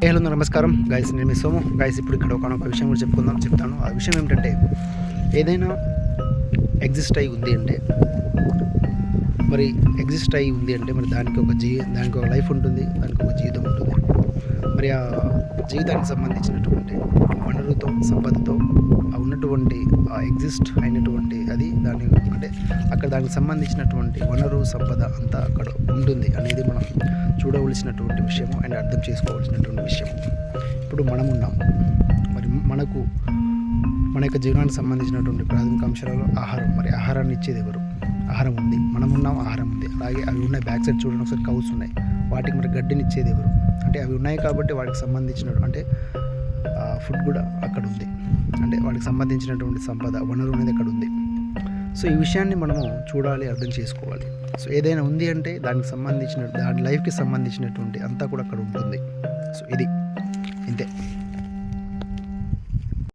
Hello నమస్కారం guys, నేను మీ Somu. Guys, ఇప్పుడు ఇక్కడ ఒక విషయం కూడా చెప్తాను. ఆ విషయం ఏమిటంటే, ఏదైనా ఎగ్జిస్ట్ అయి ఉంది అంటే మరి దానికి ఒక లైఫ్ ఉంటుంది, దానికి ఒక జీవితం ఉంటుంది. మరి ఆ జీవితానికి సంబంధించినటువంటి వనరుతో, సంపదతో ఉన్నటువంటి ఆ ఎగ్జిస్ట్ అయినటువంటి అది దాని అంటే అక్కడ దానికి సంబంధించినటువంటి వనరు, సంపద అంతా అక్కడ ఉంటుంది అనేది మనం చూడవలసినటువంటి విషయము అండ్ అర్థం చేసుకోవాల్సినటువంటి విషయం. ఇప్పుడు మనం ఉన్నాం, మరి మన యొక్క జీవనానికి సంబంధించినటువంటి ప్రాథమిక అంశాలలో ఆహారం. మరి ఆహారాన్ని ఇచ్చేది ఎవరు? ఆహారం ఉంది, మనం ఉన్నాం, ఆహారం ఉంది. అలాగే అవి ఉన్నాయి, బ్యాక్ సైడ్ చూడండి ఒకసారి, కౌస్ ఉన్నాయి. వాటికి మరి గడ్డిని ఇచ్చేది ఎవరు? అంటే అవి ఉన్నాయి కాబట్టి వాటికి సంబంధించిన అంటే ఫుడ్ కూడా అక్కడ ఉంది. అంటే వాటికి సంబంధించినటువంటి సంపద, వనరు అనేది అక్కడ ఉంది. సో ఈ విషయాన్ని మనము చూడాలి, అర్థం చేసుకోవాలి. సో ఏదైనా ఉంది అంటే దాని లైఫ్కి సంబంధించినటువంటి అంతా కూడా అక్కడ ఉంటుంది. సో ఇది